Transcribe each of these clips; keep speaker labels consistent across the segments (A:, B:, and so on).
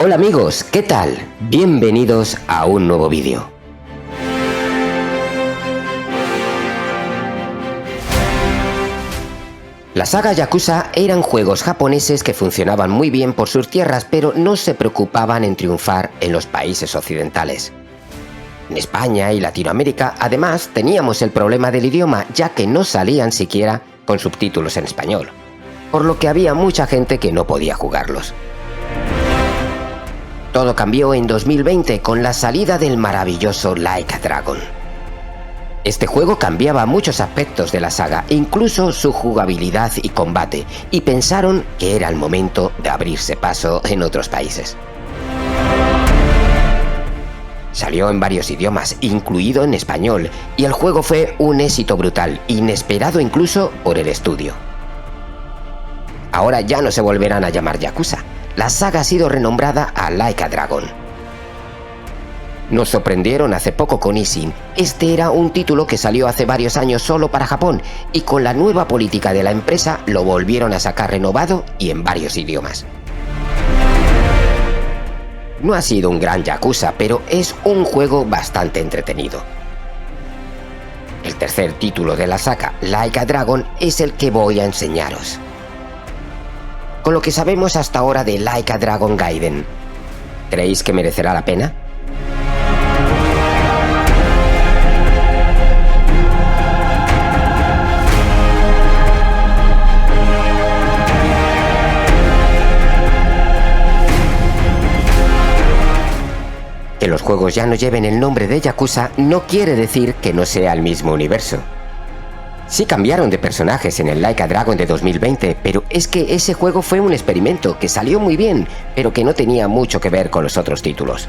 A: Hola amigos, ¿qué tal? Bienvenidos a un nuevo vídeo. La saga Yakuza eran juegos japoneses que funcionaban muy bien por sus tierras, pero no se preocupaban en triunfar en los países occidentales. En España y Latinoamérica, además, teníamos el problema del idioma, ya que no salían siquiera con subtítulos en español, por lo que había mucha gente que no podía jugarlos. Todo cambió en 2020 con la salida del maravilloso Like a Dragon. Este juego cambiaba muchos aspectos de la saga, incluso su jugabilidad y combate, y pensaron que era el momento de abrirse paso en otros países. Salió en varios idiomas, incluido en español, y el juego fue un éxito brutal, inesperado incluso por el estudio. Ahora ya no se volverán a llamar Yakuza. La saga ha sido renombrada a Like a Dragon. Nos sorprendieron hace poco con Ishin. Este era un título que salió hace varios años solo para Japón, y con la nueva política de la empresa lo volvieron a sacar renovado y en varios idiomas. No ha sido un gran Yakuza, pero es un juego bastante entretenido. El tercer título de la saga, Like a Dragon, es el que voy a enseñaros. Con lo que sabemos hasta ahora de Like a Dragon Gaiden, ¿creéis que merecerá la pena? Que los juegos ya no lleven el nombre de Yakuza no quiere decir que no sea el mismo universo. Sí cambiaron de personajes en el Like a Dragon de 2020, pero es que ese juego fue un experimento que salió muy bien, pero que no tenía mucho que ver con los otros títulos.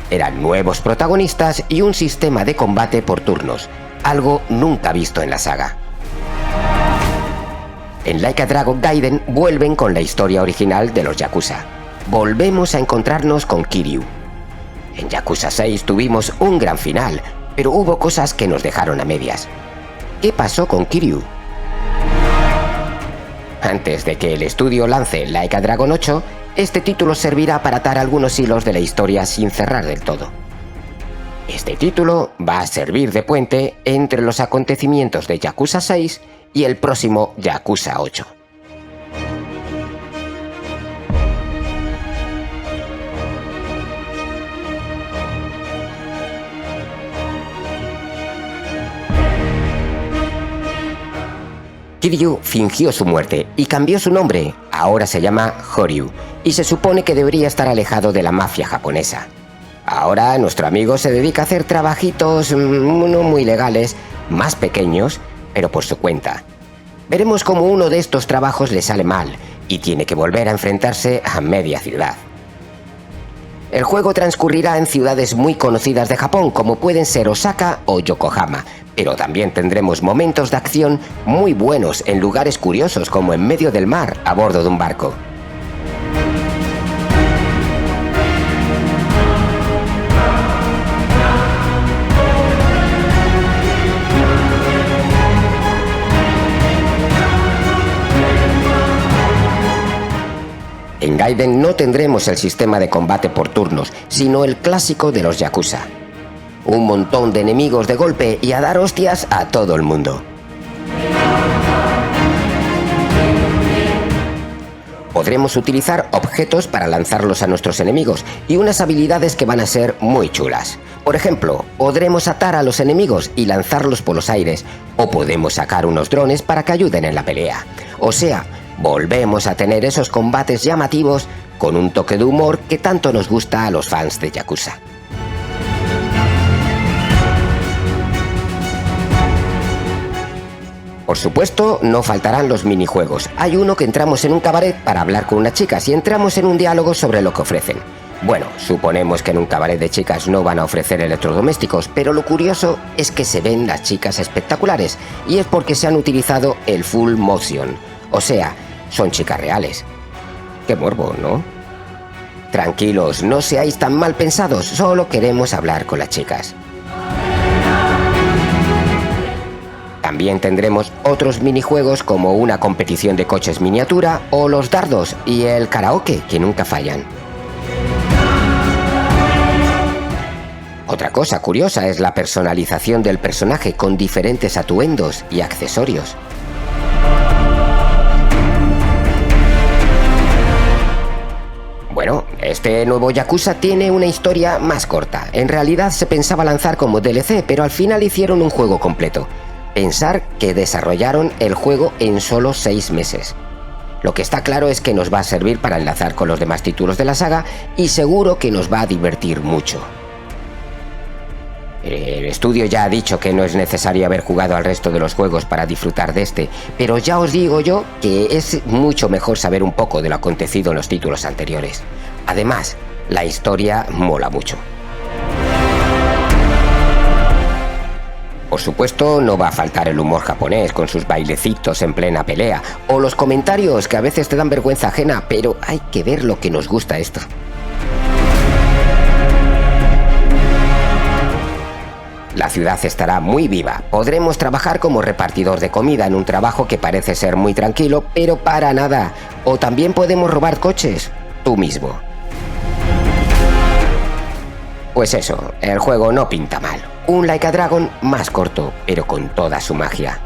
A: Eran nuevos protagonistas y un sistema de combate por turnos, algo nunca visto en la saga. En Like a Dragon Gaiden vuelven con la historia original de los Yakuza. Volvemos a encontrarnos con Kiryu. En Yakuza 6 tuvimos un gran final, pero hubo cosas que nos dejaron a medias. ¿Qué pasó con Kiryu? Antes de que el estudio lance Like a Dragon 8, este título servirá para atar algunos hilos de la historia sin cerrar del todo. Este título va a servir de puente entre los acontecimientos de Yakuza 6 y el próximo Yakuza 8. Kiryu fingió su muerte y cambió su nombre, ahora se llama Horyu, y se supone que debería estar alejado de la mafia japonesa. Ahora nuestro amigo se dedica a hacer trabajitos no muy legales, más pequeños, pero por su cuenta. Veremos cómo uno de estos trabajos le sale mal y tiene que volver a enfrentarse a media ciudad. El juego transcurrirá en ciudades muy conocidas de Japón, como pueden ser Osaka o Yokohama, pero también tendremos momentos de acción muy buenos en lugares curiosos como en medio del mar a bordo de un barco. En Gaiden no tendremos el sistema de combate por turnos, sino el clásico de los Yakuza. Un montón de enemigos de golpe y a dar hostias a todo el mundo. Podremos utilizar objetos para lanzarlos a nuestros enemigos y unas habilidades que van a ser muy chulas. Por ejemplo, podremos atar a los enemigos y lanzarlos por los aires, o podemos sacar unos drones para que ayuden en la pelea. O sea, volvemos a tener esos combates llamativos con un toque de humor que tanto nos gusta a los fans de Yakuza. Por supuesto, no faltarán los minijuegos. Hay uno que entramos en un cabaret para hablar con unas chicas y entramos en un diálogo sobre lo que ofrecen. Bueno, suponemos que en un cabaret de chicas no van a ofrecer electrodomésticos, pero lo curioso es que se ven las chicas espectaculares, y es porque se han utilizado el full motion. O sea, son chicas reales. Qué morbo, ¿no? Tranquilos, no seáis tan mal pensados, solo queremos hablar con las chicas. También tendremos otros minijuegos como una competición de coches miniatura o los dardos y el karaoke, que nunca fallan. Otra cosa curiosa es la personalización del personaje con diferentes atuendos y accesorios. Bueno, este nuevo Yakuza tiene una historia más corta. En realidad se pensaba lanzar como DLC, pero al final hicieron un juego completo. Pensar que desarrollaron el juego en solo 6 meses. Lo que está claro es que nos va a servir para enlazar con los demás títulos de la saga y seguro que nos va a divertir mucho. El estudio ya ha dicho que no es necesario haber jugado al resto de los juegos para disfrutar de este, pero ya os digo yo que es mucho mejor saber un poco de lo acontecido en los títulos anteriores. Además, la historia mola mucho. Por supuesto, no va a faltar el humor japonés con sus bailecitos en plena pelea, o los comentarios que a veces te dan vergüenza ajena, pero hay que ver lo que nos gusta esto. La ciudad estará muy viva, podremos trabajar como repartidor de comida en un trabajo que parece ser muy tranquilo, pero para nada, o también podemos robar coches, tú mismo. Pues eso, el juego no pinta mal. Un Like a Dragon más corto, pero con toda su magia.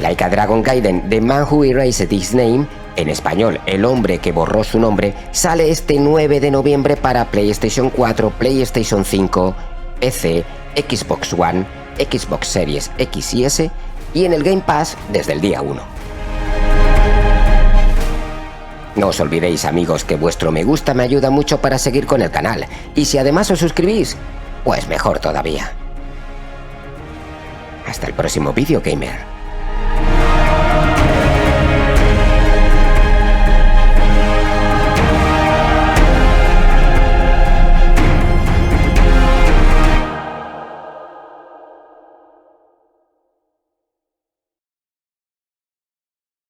A: Like a Dragon Gaiden, The Man Who Erased His Name, en español, El hombre que borró su nombre, sale este 9 de noviembre para PlayStation 4, PlayStation 5, PC, Xbox One, Xbox Series X y S y en el Game Pass desde el día 1. No os olvidéis, amigos, que vuestro me gusta me ayuda mucho para seguir con el canal, y si además os suscribís, pues mejor todavía. Hasta el próximo vídeo, gamer.